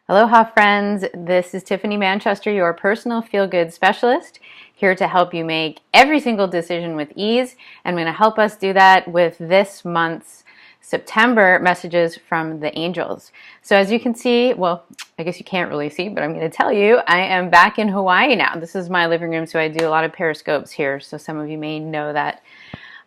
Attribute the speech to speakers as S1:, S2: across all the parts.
S1: Aloha friends, this is Tiffany Manchester, your personal feel-good specialist, here to help you make every single decision with ease. I'm going to help us do that with this month's September messages from the angels. So as you can see, well, I guess you can't really see, but I'm going to tell you, I am back in Hawaii now. This is my living room, so I do a lot of periscopes here, so some of you may know that.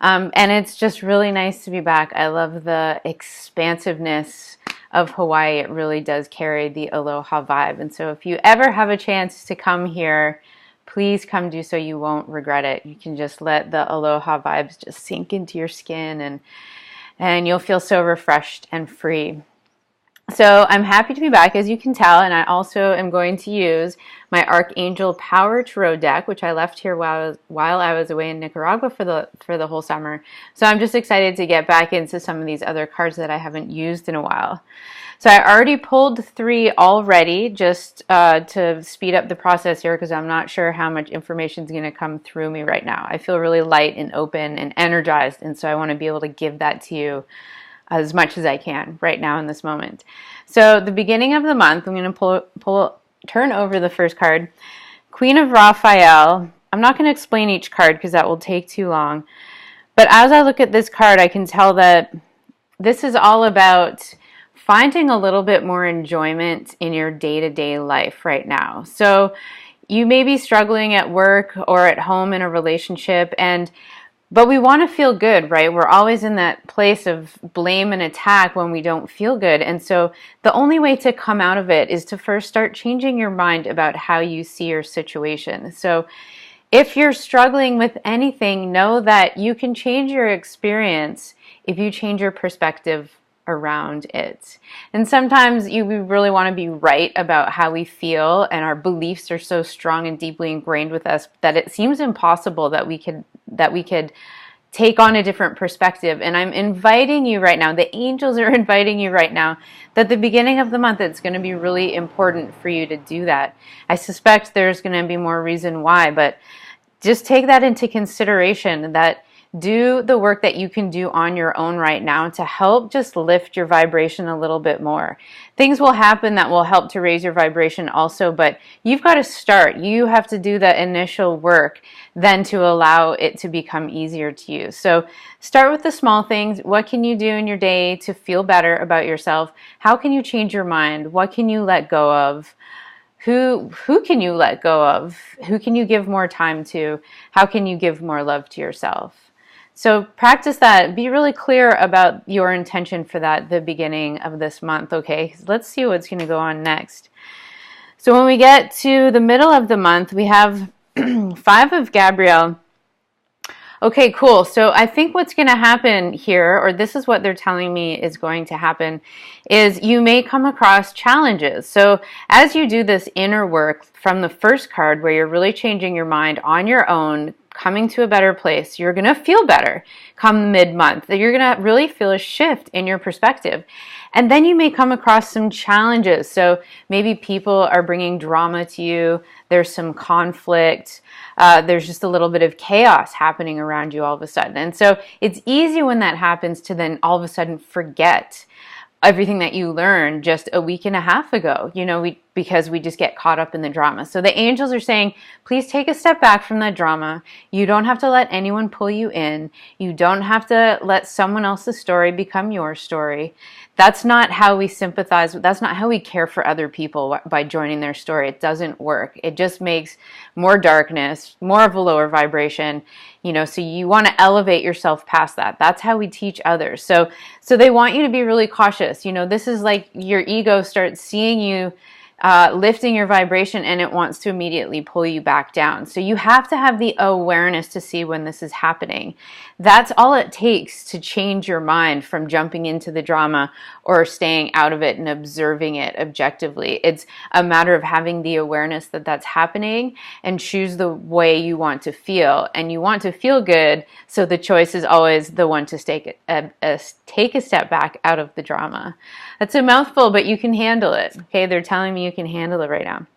S1: And it's just really nice to be back. I love the expansiveness of Hawaii. It really does carry the aloha vibe. And so if you ever have a chance to come here, please come do so. You won't regret it. You can just let the aloha vibes just sink into your skin and you'll feel so refreshed and free. So I'm happy to be back, as you can tell, and I also am going to use my Archangel Power Tarot deck, which I left here while I was away in Nicaragua for the whole summer. So I'm just excited to get back into some of these other cards that I haven't used in a while. So I already pulled 3 already, just to speed up the process here, because I'm not sure how much information is going to come through me right now. I feel really light and open and energized, and so I want to be able to give that to you as much as I can right now in this moment. So the beginning of the month, I'm going to turn over the first card, Queen of Raphael. I'm not going to explain each card because that will take too long. But as I look at this card, I can tell that this is all about finding a little bit more enjoyment in your day-to-day life right now. So you may be struggling at work or at home in a relationship, but we want to feel good, right? We're always in that place of blame and attack when we don't feel good. And so the only way to come out of it is to first start changing your mind about how you see your situation. So if you're struggling with anything, know that you can change your experience if you change your perspective around it. And sometimes we really want to be right about how we feel, and our beliefs are so strong and deeply ingrained with us that it seems impossible that we could take on a different perspective. And I'm inviting you right now, the angels are inviting you right now, that the beginning of the month, it's going to be really important for you to do that. I suspect there's going to be more reason why, but just take that into consideration, that do the work that you can do on your own right now to help just lift your vibration a little bit more. Things will happen that will help to raise your vibration also, but you've got to start. You have to do the initial work then to allow it to become easier to you. So start with the small things. What can you do in your day to feel better about yourself? How can you change your mind? What can you let go of? Who can you let go of? Who can you give more time to? How can you give more love to yourself? So practice that. Be really clear about your intention for that the beginning of this month, okay? Let's see what's going to go on next. So when we get to the middle of the month, we have 5 of Gabrielle. Okay, cool. So I think what's going to happen here, or this is what they're telling me is going to happen, is you may come across challenges. So as you do this inner work from the first card, where you're really changing your mind on your own, coming to a better place, you're going to feel better come mid-month. You're going to really feel a shift in your perspective. And then you may come across some challenges. So maybe people are bringing drama to you. There's some conflict. There's just a little bit of chaos happening around you all of a sudden. And so it's easy when that happens to then all of a sudden forget everything that you learned just a week and a half ago, because we just get caught up in the drama. So the angels are saying, please take a step back from that drama. You don't have to let anyone pull you in. You don't have to let someone else's story become your story. That's not how we sympathize. That's not how we care for other people by joining their story. It doesn't work. It just makes more darkness, more of a lower vibration, so you want to elevate yourself past that. That's how we teach others. So they want you to be really cautious. This is like your ego starts seeing you lifting your vibration, and it wants to immediately pull you back down. So you have to have the awareness to see when this is happening. That's all it takes to change your mind from jumping into the drama or staying out of it and observing it objectively. It's a matter of having the awareness that that's happening and choose the way you want to feel. And you want to feel good, so the choice is always the one to take a step back out of the drama. That's a mouthful, but you can handle it. Okay, they're telling me you can handle it right now.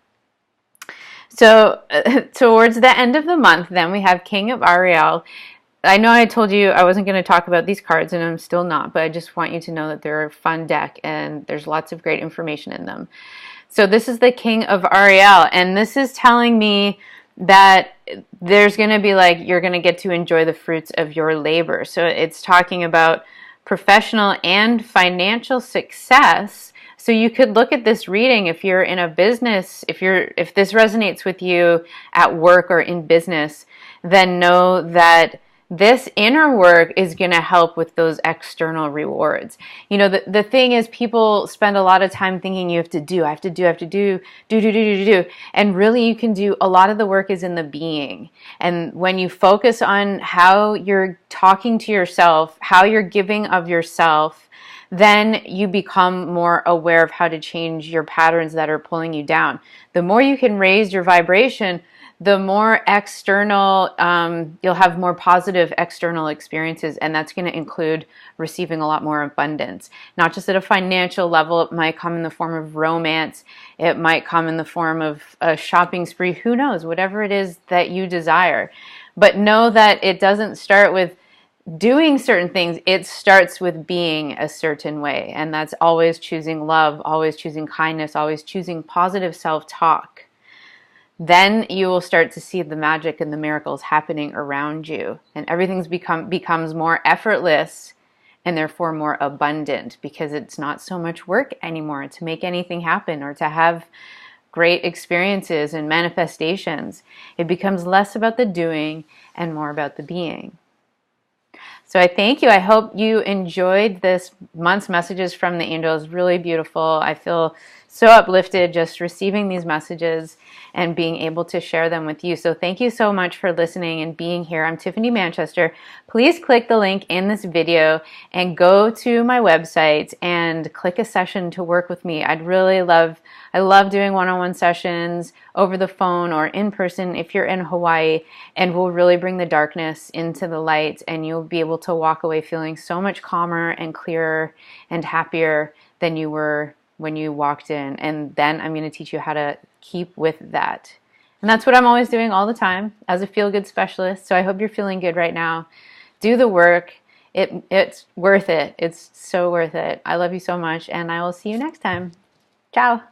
S1: So towards the end of the month, then we have King of Ariel. I know I told you I wasn't going to talk about these cards, and I'm still not, but I just want you to know that they're a fun deck and there's lots of great information in them. So this is the King of Ariel, and this is telling me that there's going to be like, you're going to get to enjoy the fruits of your labor. So it's talking about professional and financial success. So you could look at this reading if you're in a business, if this resonates with you at work or in business, then know that this inner work is going to help with those external rewards. You know, the thing is, people spend a lot of time thinking you have to do, I have to do, I have to do. And really you can do, a lot of the work is in the being. And when you focus on how you're talking to yourself, how you're giving of yourself, then you become more aware of how to change your patterns that are pulling you down. The more you can raise your vibration, the more external, you'll have more positive external experiences, and that's going to include receiving a lot more abundance. Not just at a financial level, it might come in the form of romance, it might come in the form of a shopping spree, who knows, whatever it is that you desire. But know that it doesn't start with doing certain things, it starts with being a certain way, and that's always choosing love, always choosing kindness, always choosing positive self-talk. Then you will start to see the magic and the miracles happening around you, and everything's becomes more effortless and therefore more abundant, because it's not so much work anymore to make anything happen or to have great experiences and manifestations. It becomes less about the doing and more about the being. So I thank you. I hope you enjoyed this month's messages from the angels. Really beautiful. I feel so uplifted just receiving these messages and being able to share them with you. So thank you so much for listening and being here. I'm Tiffany Manchester. Please click the link in this video and go to my website and click a session to work with me. I love doing one-on-one sessions over the phone or in person if you're in Hawaii, and we'll really bring the darkness into the light, and you'll be able to walk away feeling so much calmer and clearer and happier than you were when you walked in. And then I'm going to teach you how to keep with that. And that's what I'm always doing all the time as a feel-good specialist. So I hope you're feeling good right now. Do the work. It's worth it. It's so worth it. I love you so much, and I will see you next time. Ciao.